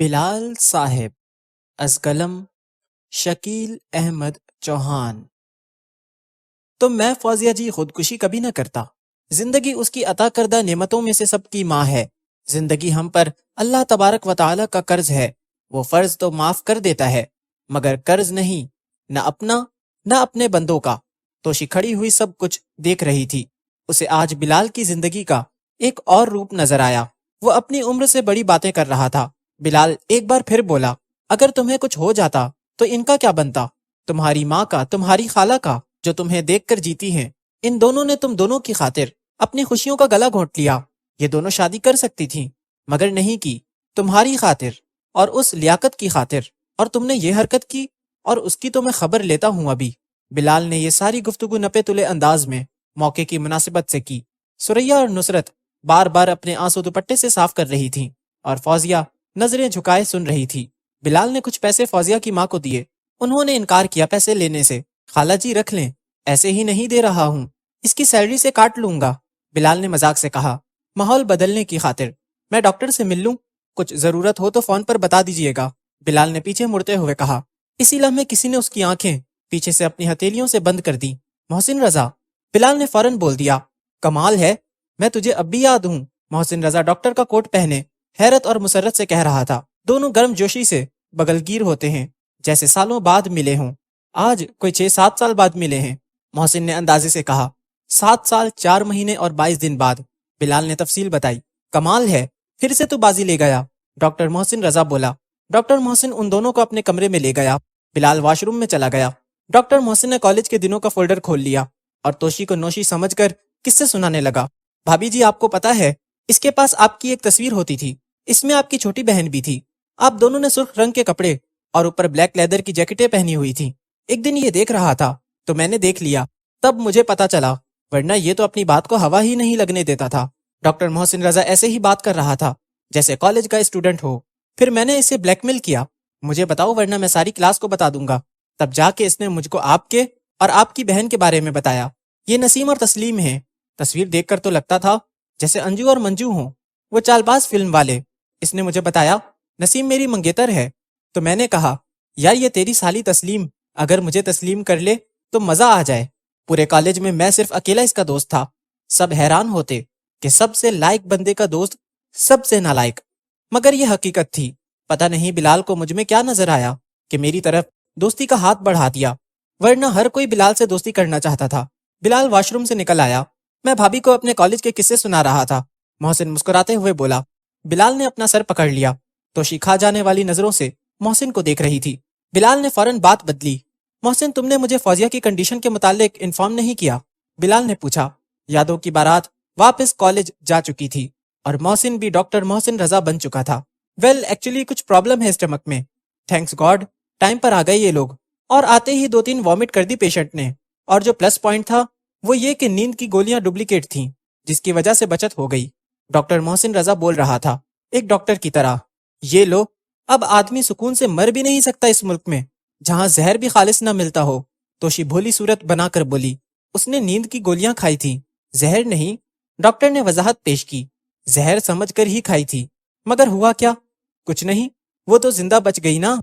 بلال صاحب از قلم شکیل احمد چوہان۔ تو میں فوزیہ جی خودکشی کبھی نہ کرتا۔ زندگی اس کی عطا کردہ نعمتوں میں سے سب کی ماں ہے۔ زندگی ہم پر اللہ تبارک و تعالی کا قرض ہے۔ وہ فرض تو معاف کر دیتا ہے مگر قرض نہیں، نہ اپنا نہ اپنے بندوں کا۔ توشی کھڑی ہوئی سب کچھ دیکھ رہی تھی۔ اسے آج بلال کی زندگی کا ایک اور روپ نظر آیا۔ وہ اپنی عمر سے بڑی باتیں کر رہا تھا۔ بلال ایک بار پھر بولا، اگر تمہیں کچھ ہو جاتا تو ان کا کیا بنتا؟ تمہاری ماں کا، تمہاری خالہ کا، جو تمہیں دیکھ کر جیتی ہیں۔ ان دونوں نے تم دونوں کی خاطر اپنی خوشیوں کا گلا گھونٹ لیا۔ یہ دونوں شادی کر سکتی تھیں مگر نہیں کی، تمہاری خاطر اور اس لیاقت کی خاطر، اور تم نے یہ حرکت کی، اور اس کی تو میں خبر لیتا ہوں ابھی۔ بلال نے یہ ساری گفتگو نپے تلے انداز میں موقع کی مناسبت سے کی۔ سریہ اور نصرت بار بار اپنے آنسو دوپٹے سے صاف کر رہی تھیں اور فوزیہ نظریں جھکائے سن رہی تھی۔ بلال نے کچھ پیسے فوزیہ کی ماں کو دیے۔ انہوں نے انکار کیا پیسے لینے سے۔ خالہ جی رکھ لیں، ایسے ہی نہیں دے رہا ہوں، اس کی سیلری سے کاٹ لوں گا۔ بلال نے مذاق سے کہا، ماحول بدلنے کی خاطر میں ڈاکٹر سے مل لوں؟ کچھ ضرورت ہو تو فون پر بتا دیجئے گا، بلال نے پیچھے مڑتے ہوئے کہا۔ اسی لمحے کسی نے اس کی آنکھیں پیچھے سے اپنی ہتھیلیوں سے بند کر دی۔ محسن رضا، بلال نے فوراً بول دیا۔ کمال ہے، میں تجھے اب بھی یاد ہوں۔ محسن رضا ڈاکٹر کا کوٹ پہنے حیرت اور مسرت سے کہہ رہا تھا۔ دونوں گرم جوشی سے بغلگیر ہوتے ہیں، جیسے سالوں بعد ملے ہوں۔ آج کوئی 6-7 سال بعد ملے ہیں، محسن نے اندازے سے کہا۔ 7 سال 4 مہینے اور 22 دن بعد، بلال نے تفصیل بتائی۔ کمال ہے، پھر سے تو بازی لے گیا، ڈاکٹر محسن رضا بولا۔ ڈاکٹر محسن ان دونوں کو اپنے کمرے میں لے گیا۔ بلال واش روم میں چلا گیا۔ ڈاکٹر محسن نے کالج کے دنوں کا فولڈر کھول لیا اور توشی کو نوشی سمجھ کر قصے سنانے لگا۔ بھابی جی، آپ کو پتا ہے اس کے پاس آپ کی ایک تصویر ہوتی تھی، اس میں آپ کی چھوٹی بہن بھی تھی۔ آپ دونوں نے سرخ رنگ کے کپڑے اور اوپر بلیک لیدر کی جیکٹیں پہنی ہوئی تھیں۔ ایک دن یہ دیکھ رہا تھا تو میں نے دیکھ لیا، تب مجھے پتا چلا، ورنہ یہ تو اپنی بات کو ہوا ہی نہیں لگنے دیتا تھا۔ ڈاکٹر محسن رضا ایسے ہی بات کر رہا تھا جیسے کالج کا اسٹوڈنٹ ہو۔ پھر میں نے اسے بلیک میل کیا، مجھے بتاؤ ورنہ میں ساری کلاس کو بتا دوں گا۔ تب جا کے اس نے مجھ کو آپ کے اور آپ کی بہن کے بارے میں بتایا۔ یہ نسیم اور تسلیم ہیں۔ تصویر دیکھ کر تو لگتا تھا جیسے انجو اور منجو ہوں، وہ چال باز فلم والے۔ اس نے مجھے بتایا نسیم میری منگیتر ہے، تو میں نے کہا یار یہ تیری سالی تسلیم اگر مجھے تسلیم کر لے تو مزہ آ جائے۔ پورے کالج میں میں صرف اکیلا اس کا دوست تھا۔ سب حیران ہوتے کہ سب سے لائق بندے کا دوست سب سے نالائق، مگر یہ حقیقت تھی۔ پتہ نہیں بلال کو مجھ میں کیا نظر آیا کہ میری طرف دوستی کا ہاتھ بڑھا دیا، ورنہ ہر کوئی بلال سے دوستی کرنا چاہتا تھا۔ بلال واش روم سے نکل آیا۔ میں بھابی کو اپنے کالج کے قصے سنا رہا تھا۔ محسن مسکراتے ہوئے بولا۔ بلال نے اپنا سر پکڑ لیا۔ توشی کھا جانے والی نظروں سے محسن کو دیکھ رہی تھی۔ بلال نے فوراً بات بدلی۔ محسن، تم نے مجھے فوزیہ کی کنڈیشن کے متعلق انفارم نہیں کیا؟ بلال نے پوچھا۔ یادوں کی بارات واپس کالج جا چکی تھی اور محسن بھی ڈاکٹر محسن رضا بن چکا تھا۔ ایکچولی کچھ پرابلم ہے اسٹمک میں۔ تھینکس گاڈ ٹائم پر آ گئے یہ لوگ، اور آتے ہی 2-3 وامٹ کر دی پیشنٹ نے۔ اور جو پلس پوائنٹ تھا وہ یہ کہ نیند کی گولیاں ڈپلیکیٹ تھیں، جس کی وجہ سے بچت ہو گئی۔ ڈاکٹر محسن رضا بول رہا تھا ایک ڈاکٹر کی طرح۔ یہ لو، اب آدمی سکون سے مر بھی نہیں سکتا اس ملک میں جہاں زہر بھی خالص نہ ملتا ہو۔ توشی بھولی صورت بنا کر بولی، اس نے نیند کی گولیاں کھائی تھی، زہر نہیں۔ ڈاکٹر نے وضاحت پیش کی، زہر سمجھ کر ہی کھائی تھی، مگر ہوا کیا؟ کچھ نہیں، وہ تو زندہ بچ گئی نا۔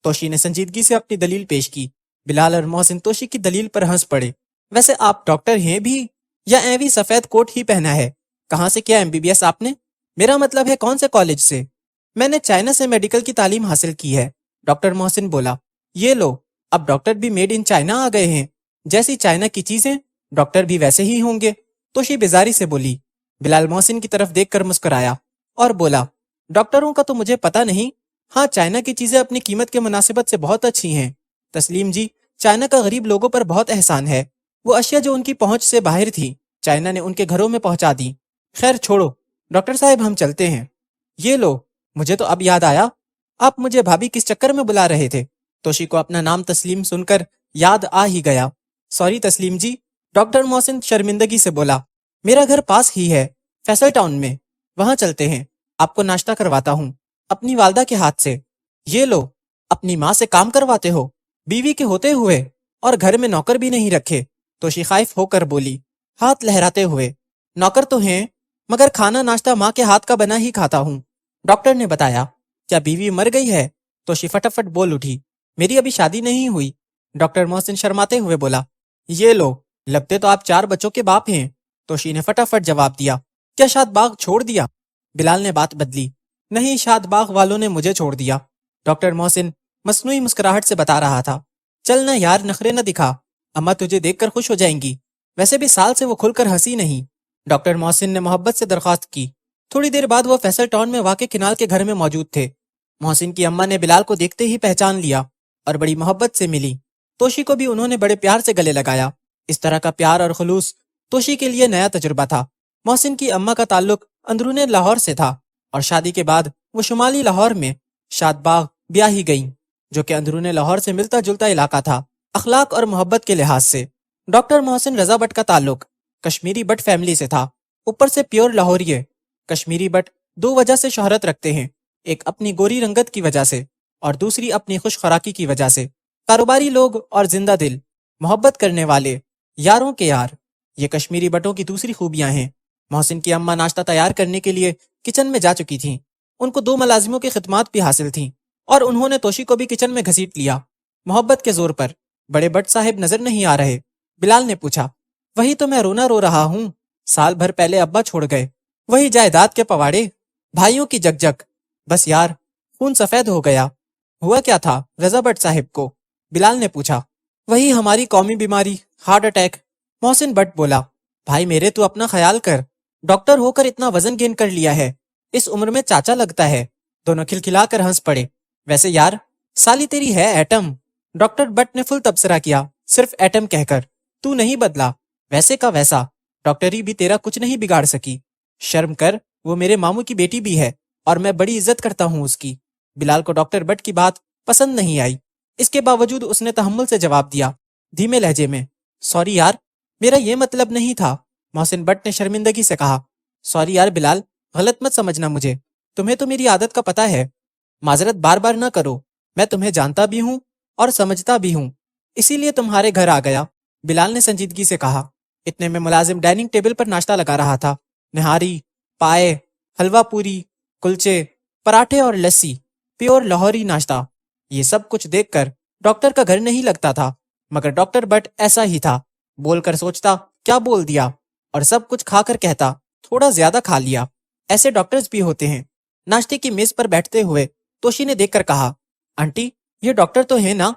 توشی نے سنجیدگی سے اپنی دلیل پیش کی۔ بلال اور محسن توشی کی دلیل پر ہنس پڑے۔ ویسے آپ ڈاکٹر ہیں بھی یا ایویں سفید کوٹ ہی پہنا ہے؟ کہاں سے کیا MBBS آپ نے؟ میرا مطلب ہے کون سے کالج سے؟ میں نے چائنا سے میڈیکل کی تعلیم حاصل کی ہے، ڈاکٹر محسن بولا۔ یہ لو، اب ڈاکٹر بھی میڈ ان چائنا آ گئے ہیں، جیسی چائنا کی چیزیں ڈاکٹر بھی ویسے ہی ہوں گے، توشی بیزاری سے بولی۔ بلال محسن کی طرف دیکھ کر مسکرایا اور بولا، ڈاکٹروں کا تو مجھے پتہ نہیں، ہاں چائنا کی چیزیں اپنی قیمت کے مناسبت سے بہت اچھی ہیں۔ تسلیم جی، چائنا کا غریب لوگوں پر بہت احسان ہے، وہ اشیاء جو ان کی پہنچ سے باہر تھی چائنا نے ان کے گھروں میں پہنچا دی۔ خیر چھوڑو ڈاکٹر صاحب، ہم چلتے ہیں۔ یہ لو، مجھے تو اب یاد آیا، آپ مجھے بھابی کس چکر میں بلا رہے تھے؟ توشی کو اپنا نام تسلیم سن کر یاد آ ہی گیا۔ سوری تسلیم جی، ڈاکٹر محسن شرمندگی سے بولا۔ میرا گھر پاس ہی ہے، فیصل ٹاؤن میں، وہاں چلتے ہیں، آپ کو ناشتہ کرواتا ہوں اپنی والدہ کے ہاتھ سے۔ یہ لو، اپنی ماں سے کام کرواتے ہو، بیوی کے ہوتے ہوئے، اور گھر میں نوکر بھی نہیں رکھے، توشی خائف ہو کر بولی، ہاتھ لہراتے ہوئے۔ نوکر تو ہیں، مگر کھانا ناشتہ ماں کے ہاتھ کا بنا ہی کھاتا ہوں، ڈاکٹر نے بتایا۔ کیا بیوی مر گئی ہے؟ توشی فٹافٹ بول اٹھی، میری ابھی شادی نہیں ہوئی۔ ڈاکٹر محسن شرماتے ہوئے بولا، یہ لو، لگتے تو آپ 4 بچوں کے باپ ہیں۔ توشی نے فٹافٹ جواب دیا، کیا شاد باغ چھوڑ دیا؟ بلال نے بات بدلی، نہیں، شاد باغ والوں نے مجھے چھوڑ دیا۔ ڈاکٹر محسن مصنوعی مسکراہٹ سے بتا رہا تھا، چل نہ یار، نخرے نہ دکھا، اماں تجھے دیکھ کر خوش ہو جائیں گی، ویسے بھی سال سے وہ کھل کر ہنسی نہیں۔ ڈاکٹر محسن نے محبت سے درخواست کی۔ تھوڑی دیر بعد وہ فیصل ٹاؤن میں واقع کنال کے گھر میں موجود تھے۔ محسن کی اماں نے بلال کو دیکھتے ہی پہچان لیا اور بڑی محبت سے ملی۔ توشی کو بھی انہوں نے بڑے پیار سے گلے لگایا۔ اس طرح کا پیار اور خلوص توشی کے لیے نیا تجربہ تھا۔ محسن کی اماں کا تعلق اندرون لاہور سے تھا اور شادی کے بعد وہ شمالی لاہور میں شاد باغ بیاہی گئیں، جو کہ اندرون لاہور سے ملتا جلتا علاقہ تھا اخلاق اور محبت کے لحاظ سے۔ ڈاکٹر محسن رضا بٹ کا تعلق کشمیری بٹ فیملی سے تھا، اوپر سے پیور لاہوریے۔ کشمیری بٹ 2 وجہ سے شہرت رکھتے ہیں، ایک اپنی گوری رنگت کی وجہ سے اور دوسری اپنی خوش خوراکی کی وجہ سے۔ کاروباری لوگ اور زندہ دل، محبت کرنے والے، یاروں کے یار، یہ کشمیری بٹوں کی دوسری خوبیاں ہیں۔ محسن کی اماں ناشتہ تیار کرنے کے لیے کچن میں جا چکی تھیں۔ ان کو 2 ملازموں کی خدمات بھی حاصل تھیں اور انہوں نے توشی کو بھی کچن میں گھسیٹ لیا۔ محبت کے زور پر بڑے بٹ صاحب نظر نہیں آ رہے؟ بلال نے پوچھا۔ وہی تو میں رونا رو رہا ہوں، سال بھر پہلے ابا چھوڑ گئے، وہی جائیداد کے پواڑے، بھائیوں کی جگ جگ، بس یار، خون سفید ہو گیا۔ ہوا کیا تھا رضا بٹ صاحب کو؟ بلال نے پوچھا۔ وہی ہماری قومی بیماری، ہارٹ اٹیک۔ محسن بٹ بولا، بھائی میرے تو اپنا خیال کر، ڈاکٹر ہو کر اتنا وزن گین کر لیا ہے، اس عمر میں چاچا لگتا ہے۔ دونوں کھلکھلا کر ہنس پڑے۔ ویسے یار، سالی تیری ہے ایٹم۔ ڈاکٹر بٹ نے فل تبصرہ کیا، صرف ایٹم کہہ کر۔ تو نہیں بدلا، ویسے کا ویسا، ڈاکٹری بھی تیرا کچھ نہیں بگاڑ سکی۔ شرم کر، وہ میرے ماموں کی بیٹی بھی ہے اور میں بڑی عزت کرتا ہوں اس کی۔ بلال کو ڈاکٹر بٹ کی بات پسند نہیں آئی، اس کے باوجود اس نے تحمل سے جواب دیا، دھیمے لہجے میں، سوری یار، میرا یہ مطلب نہیں تھا۔ محسن بٹ نے شرمندگی سے کہا، سوری یار بلال، غلط مت سمجھنا مجھے، تمہیں تو میری عادت کا پتہ ہے، معذرت بار بار نہ کرو، میں تمہیں جانتا بھی ہوں اور سمجھتا بھی ہوں، اسی لیے تمہارے گھر آ گیا۔ بلال نے سنجیدگی سے کہا۔ اتنے میں ملازم ڈائننگ ٹیبل پر ناشتہ لگا رہا تھا، نہاری، پائے، حلوہ پوری، کلچے، پراٹھے اور لسی، پیور لاہوری ناشتہ۔ یہ سب کچھ دیکھ کر ڈاکٹر کا گھر نہیں لگتا تھا، مگر ڈاکٹر بٹ ایسا ہی تھا، بول کر سوچتا کیا بول دیا، اور سب کچھ کھا کر کہتا تھوڑا زیادہ کھا لیا۔ ایسے ڈاکٹرز بھی ہوتے ہیں۔ ناشتے کی میز پر بیٹھتے ہوئے توشی نے دیکھ کر کہا، آنٹی یہ ڈاکٹر تو ہے نا؟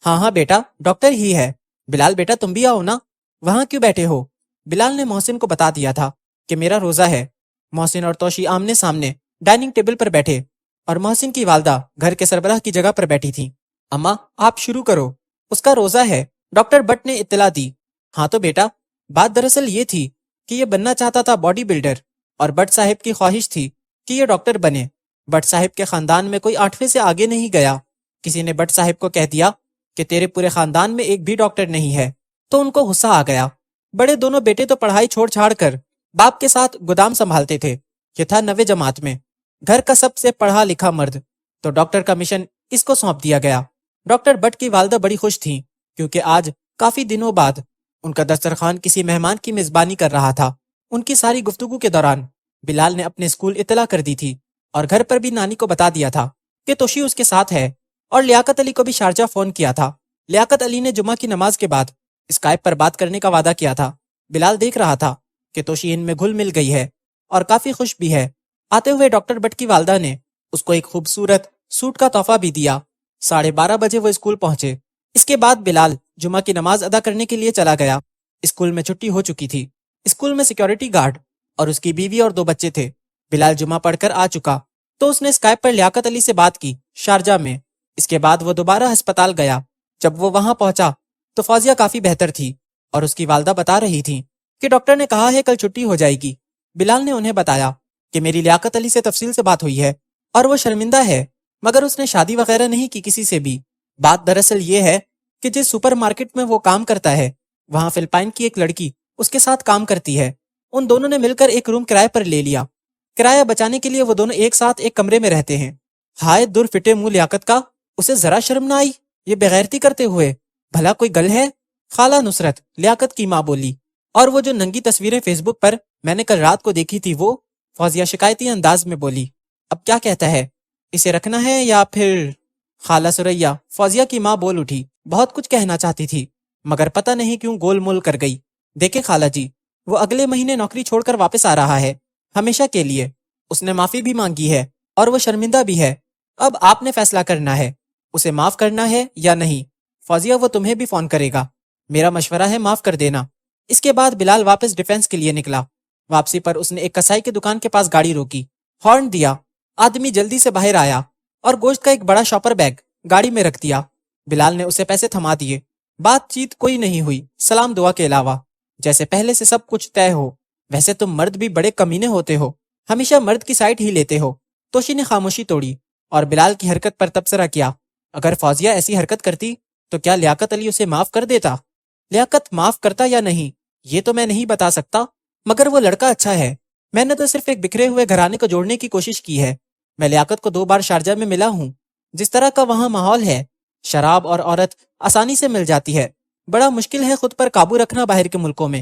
ہاں ہاں بیٹا، ڈاکٹر ہی ہے۔ بلال بیٹا تم بھی آؤ نا، وہاں کیوں بیٹھے ہو؟ بلال نے محسن کو بتا دیا تھا کہ میرا روزہ ہے۔ محسن اور توشی آمنے سامنے ڈائننگ ٹیبل پر بیٹھے اور محسن کی والدہ گھر کے سربراہ کی جگہ پر بیٹھی تھی۔ اماں آپ شروع کرو، اس کا روزہ ہے، ڈاکٹر بٹ نے اطلاع دی۔ ہاں تو بیٹا، بات دراصل یہ تھی کہ یہ بننا چاہتا تھا باڈی بلڈر، اور بٹ صاحب کی خواہش تھی کہ یہ ڈاکٹر بنے۔ بٹ صاحب کے خاندان میں کوئی 8ویں سے آگے نہیں گیا۔ کسی نے بٹ صاحب کو کہہ دیا کہ تیرے پورے خاندان میں ایک بھی ڈاکٹر نہیں ہے، تو ان کو غصہ آ گیا۔ بڑے دونوں بیٹے تو پڑھائی چھوڑ چھاڑ کر باپ کے ساتھ گودام سنبھالتے تھے، یہ تھا 9ویں جماعت میں، گھر کا سب سے پڑھا لکھا مرد، تو ڈاکٹر کا مشن اس کو سونپ دیا گیا۔ ڈاکٹر بٹ کی والدہ بڑی خوش تھیں کیونکہ آج کافی دنوں بعد ان کا دسترخوان کسی مہمان کی میزبانی کر رہا تھا۔ ان کی ساری گفتگو کے دوران بلال نے اپنے اسکول اطلاع کر دی تھی اور گھر پر بھی نانی کو بتا دیا تھا کہ توشی اس کے ساتھ ہے، اور لیاقت علی کو بھی شارجہ فون کیا تھا۔ لیاقت علی نے جمعہ کی نماز کے بعد اسکائپ پر بات کرنے کا وعدہ کیا تھا۔ بلال دیکھ رہا تھا کہ توشی ان میں گھل مل گئی ہے اور کافی خوش بھی ہے۔ آتے ہوئے ڈاکٹر بٹ کی والدہ نے اس کو ایک خوبصورت سوٹ کا تحفہ بھی دیا۔ 12:30 بجے وہ اسکول پہنچے۔ اس کے بعد بلال جمعہ کی نماز ادا کرنے کے لیے چلا گیا۔ اسکول میں چھٹی ہو چکی تھی۔ اسکول میں سیکیورٹی گارڈ اور اس کی بیوی اور 2 بچے تھے۔ بلال جمعہ پڑھ کر آ چکا تو اس نے اسکائپ پر لیاقت علی سے بات کی شارجہ میں۔ اس کے بعد وہ دوبارہ ہسپتال گیا۔ جب وہ وہاں پہنچا تو فوزیہ کافی بہتر تھی اور اس کی والدہ بتا رہی تھی کہ ڈاکٹر نے کہا ہے کل چھٹی ہو جائے گی۔ بلال نے انہیں بتایا کہ میری لیاقت علی سے تفصیل سے بات ہوئی ہے اور وہ شرمندہ ہے، مگر اس نے شادی وغیرہ نہیں کی کسی سے بھی۔ بات دراصل یہ ہے کہ جس سپر مارکیٹ میں وہ کام کرتا ہے، وہاں فلپائن کی ایک لڑکی اس کے ساتھ کام کرتی ہے۔ ان دونوں نے مل کر ایک روم کرائے پر لے لیا۔ کرایہ بچانے کے لیے وہ دونوں ایک ساتھ ایک کمرے میں رہتے ہیں۔ ہائے در فٹے منہ لیاقت کا، اسے ذرا شرم نہ آئی یہ بغیرتی کرتے ہوئے؟ بھلا کوئی گل ہے؟ خالہ نصرت، لیاقت کی ماں بولی۔ اور وہ جو ننگی تصویریں فیس بک پر میں نے کل رات کو دیکھی تھی وہ؟ فوزیہ شکایتی انداز میں بولی۔ اب کیا کہتا ہے؟ اسے رکھنا ہے یا پھر؟ خالہ سریا، فوزیہ کی ماں، بول اٹھی۔ بہت کچھ کہنا چاہتی تھی مگر پتہ نہیں کیوں گول مول کر گئی۔ دیکھیں خالہ جی، وہ اگلے مہینے نوکری چھوڑ کر واپس آ رہا ہے، ہمیشہ کے لیے۔ اس نے معافی بھی مانگی ہے اور وہ شرمندہ بھی ہے۔ اب آپ نے فیصلہ کرنا ہے، اسے معاف کرنا ہے یا نہیں۔ فوزیہ، وہ تمہیں بھی فون کرے گا، میرا مشورہ ہے معاف کر دینا۔ اس کے بعد بلال واپس ڈیفینس کے لیے نکلا۔ واپسی پر اس نے ایک کسائی کی دکان کے پاس گاڑی روکی، ہارن دیا۔ آدمی جلدی سے باہر آیا اور گوشت کا ایک بڑا شاپر بیگ گاڑی میں رکھ دیا۔ بلال نے اسے پیسے تھما دیے۔ بات چیت کوئی نہیں ہوئی سلام دعا کے علاوہ، جیسے پہلے سے سب کچھ طے ہو۔ ویسے تم مرد بھی بڑے کمینے ہوتے ہو، ہمیشہ مرد کی سائڈ ہی لیتے ہو۔ توشی نے خاموشی توڑی اور بلال کی حرکت پر تبصرہ کیا۔ اگر فوزیہ ایسی حرکت کرتی تو کیا لیاقت علی اسے معاف کر دیتا؟ لیاقت معاف کرتا یا نہیں یہ تو میں نہیں بتا سکتا، مگر وہ لڑکا اچھا ہے۔ میں نے تو صرف ایک بکھرے ہوئے گھرانے کو جوڑنے کی کوشش کی ہے۔ میں لیاقت کو 2 بار شارجہ میں ملا ہوں۔ جس طرح کا وہاں ماحول ہے، شراب اور عورت آسانی سے مل جاتی ہے۔ بڑا مشکل ہے خود پر قابو رکھنا باہر کے ملکوں میں۔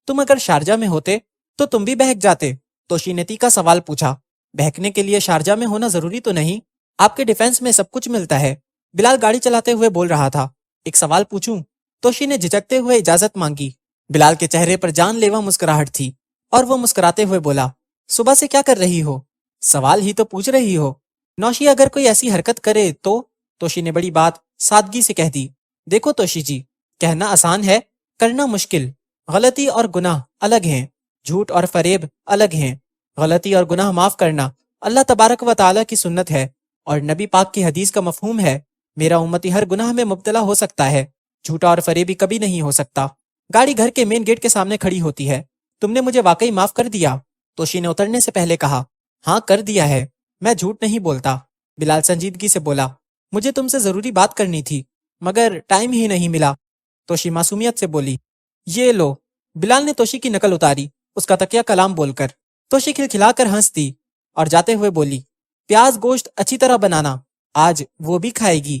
تم اگر شارجہ میں ہوتے تو تم بھی بہک جاتے۔ توشی نے تیکا سوال پوچھا۔ بہکنے کے لیے شارجہ میں ہونا ضروری تو نہیں، آپ کے ڈیفینس میں سب کچھ ملتا ہے۔ بلال گاڑی چلاتے ہوئے بول رہا تھا۔ ایک سوال پوچھوں؟ توشی نے جھجکتے ہوئے اجازت مانگی۔ بلال کے چہرے پر جان لیوا مسکراہٹ تھی اور وہ مسکراتے ہوئے بولا، صبح سے کیا کر رہی ہو؟ سوال ہی تو پوچھ رہی ہو۔ نوشی اگر کوئی ایسی حرکت کرے تو؟ توشی نے بڑی بات سادگی سے کہہ دی۔ دیکھو توشی جی، کہنا آسان ہے، کرنا مشکل۔ غلطی اور گناہ الگ ہیں، جھوٹ اور فریب الگ ہیں۔ غلطی اور گناہ معاف کرنا اللہ تبارک و تعالیٰ کی سنت ہے اور نبی پاک کی حدیث کا مفہوم ہے، میرا امتی ہر گناہ میں مبتلا ہو سکتا ہے، جھوٹا اور فریبی کبھی نہیں ہو سکتا۔ گاڑی گھر کے مین گیٹ کے سامنے کھڑی ہوتی ہے۔ تم نے مجھے واقعی معاف کر دیا؟ توشی نے اترنے سے پہلے کہا۔ ہاں کر دیا ہے، میں جھوٹ نہیں بولتا۔ بلال سنجیدگی سے بولا، مجھے تم سے ضروری بات کرنی تھی مگر ٹائم ہی نہیں ملا۔ توشی معصومیت سے بولی، یہ لو۔ بلال نے توشی کی نقل اتاری، اس کا تکیہ کلام بول کر۔ توشی کھلکھلا کر ہنس دی اور جاتے ہوئے بولی، پیاز گوشت اچھی طرح بنانا، آج وہ بھی کھائے گی۔